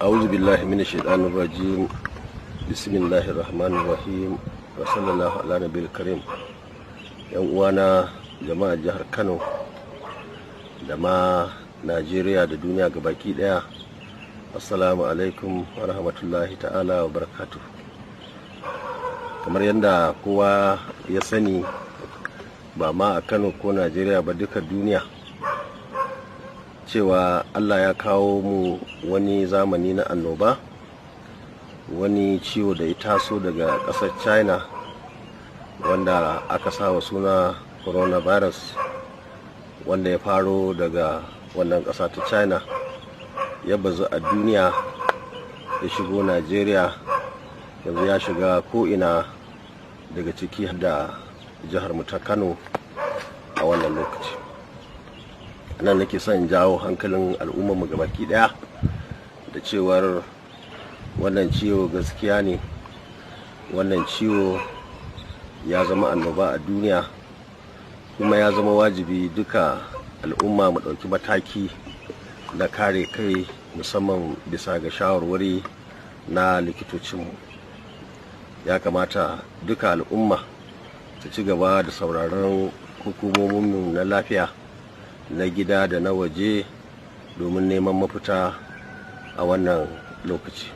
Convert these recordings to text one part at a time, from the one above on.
أعوذ بالله من الشيطان الرجيم بسم الله الرحمن الرحيم وصلى الله على نبي الكريم. yan uwana jama'a jihar Kano da ma Najeriya da duniya gabaki daya, assalamu alaikum wa rahmatullahi ta'ala wa barakatuh. Kamar yadda kowa ya sani, ba ma a Kano ko Najeriya ba, duka duniya, cewa Allah ya kawo mu wani zamani na annoba, wani ciwo da ya taso daga ƙasar China wanda aka sawa suna coronavirus, wanda ya faro daga wannan ƙasa ta China ya bazu a duniya, ya shigo Najeriya, yanzu ya shiga ko'ina daga ciki da jihar mu ta Kano a wannan lokaci. Nan nake son jawo hankalin al'ummar mu gabaki daya da cewar wannan ciwo gaskiya ne, wannan ciwo ya zama annoba a duniya, kuma ya zama wajibi duka al'umma mu ɗauki mataki na kare kai, musamman bisa ga shawarwari na likitocinmu. Ya kamata duka al'umma su ci gaba da sauraron hukumominmu na lafiya na gida da na waje domin neman mafita a wannan lokaci.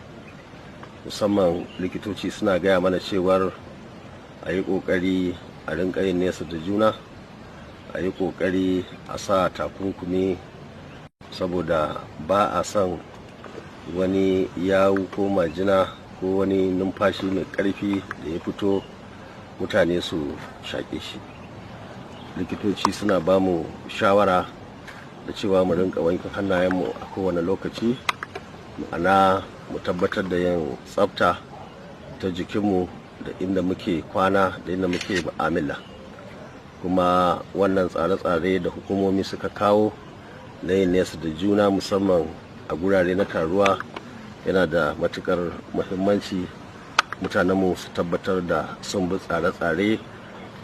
Musamman likitoci suna gaya mana cewar a yi ƙoƙari a rinƙa yin nesa da juna, a yi ƙoƙari a sa takunkumi, saboda ba a son wani yawu ko majina ko wani numfashi mai ƙarfi da ya fito mutane su shaƙe shi. Likitoci suna ba mu shawara da cewa mu rinka wanke hannayenmu a kowane lokaci, ma'ana mu tabbatar da yin tsafta ta jikinmu da inda muke kwana da inda muke mu'amala. Kuma wannan tsare-tsare da hukumomi suka kawo na yin nesa da juna, musamman a gurare na taruwa, yana da matukar muhimmanci mutanenmu su tabbatar da sun bi tsare-tsare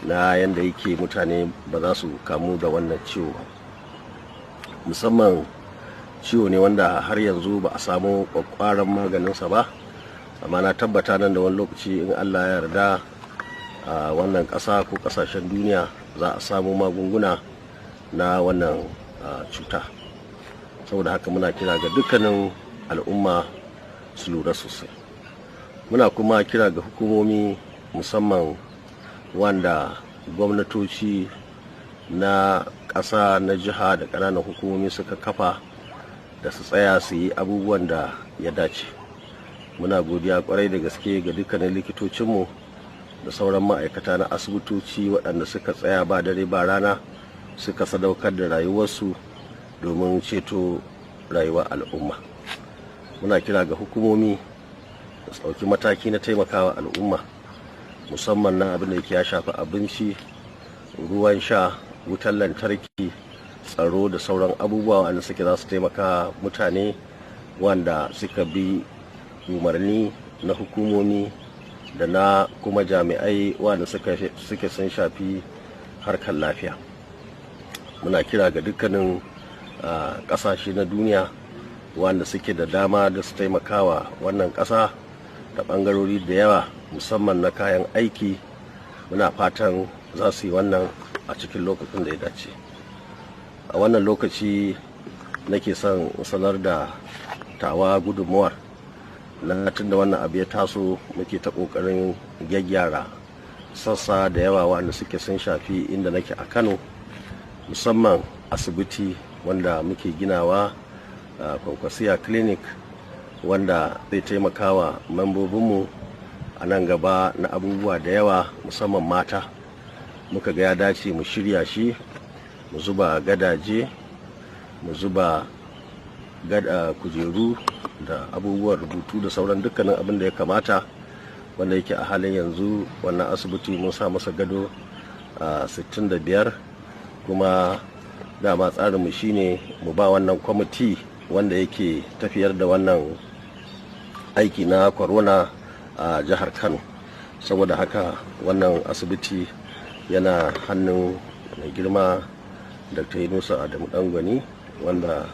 na yadda yake mutane ba za su kamu da wannan ciwo. Musamman ciwo ne wanda har yanzu ba a samu kwakwaran maganinsa ba, amma na tabbata nan da wani lokaci, in Allah ya yarda, a wannan ƙasa ko ƙasashen duniya za a samu magunguna na wannan cuta. Saboda haka muna kira ga dukkanin al'umma su lura sosai. Muna kuma kira ga hukumomi, musamman wanda gwamnatoci na ƙasa, na jiha da ƙananan hukumomi suka kafa, da su tsaya su yi abubuwan da ya dace. Muna godiya kwarai da gaske ga dukkanin likitocinmu da sauran ma'aikata na asibitoci waɗanda suka tsaya ba dare ba rana, suka sadaukar da rayuwarsu domin ceto rayuwar al'umma. Muna kira ga hukumomi da su ɗauki mataki na taimakawa al'umma, musamman na abin da yake ya shafi abinci, ruwan sha, wutar lantarki, tsaro da sauran abubuwa wanda suke za su taimaka mutane wanda suka bi umarni na hukumomi da na kuma jami'ai wanda suke sun shafi harkar lafiya. Muna kira ga dukkanin ƙasashe na duniya wanda suke da dama da su taimakawa wannan ƙasa da ɓangarori da yawa, musamman na kayan aiki. Muna fatan za su yi wannan a cikin lokacin da ya dace. A wannan lokaci nake son sanar da tawa gudunmuwar na tunda wannan abu ya taso, muke ta ƙoƙarin gyaggyara sassa da yawa wanda suke sun shafi inda nake a Kano, musamman asibiti wanda muke ginawa, Kwankwasiya Clinic, wanda zai taimaka wa membobinmu a nan gaba na abubuwa da yawa, musamman mata. Muka ga ya dace mu shirya shi, mu zuba gadaje, mu zuba kujeru da abubuwan rubutu da sauran dukkanin abin da ya kamata, wanda yake a halin yanzu wannan asibiti mun sa masa gado 65. Kuma dama tsarinmu shine mu ba wannan kwamiti wanda yake tafiyar da wannan aiki na corona a jihar Kano. Saboda haka wannan asibiti yana hannun mai girma Dr. Yunusa Adamu Dangwani, wanda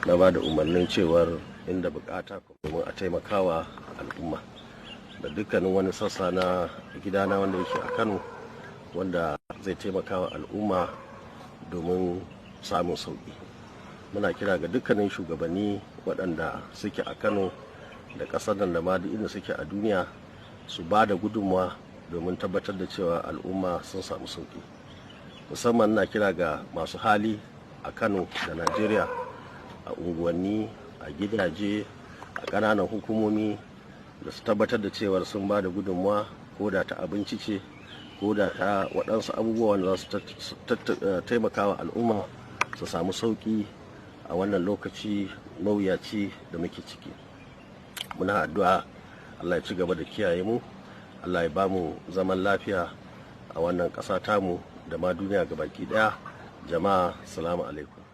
na ba da umarnin cewar inda bukata domin a taimakawa al'umma da dukkanin wani sassa na gidana wanda yake a Kano wanda zai taimakawa al'umma domin samun sauƙi. Muna kira ga dukkanin shugabanni waɗanda suke a Kano da ƙasar nan da ma duk inda suke a duniya su ba da gudunmawa domin tabbatar da cewa al'umma sun samu sauƙi. Musamman na kira ga masu hali a Kano da Najeriya, a unguwanni, a gidaje, a ƙananan hukumomi da su tabbatar da cewar sun ba da gudunmawa ko da ta abinci ce ko da ta waɗansu abubuwan da za su taimakawa al'umma su samu sauƙi a wannan lokaci mawuyaci da muke ciki. Muna addu'a Allah ya ci gaba da kiyaye mu, Allah ya ba mu zaman lafiya a wannan ƙasa tamu da ma duniya gabaki ɗaya. Jama'a, salamu alaikum.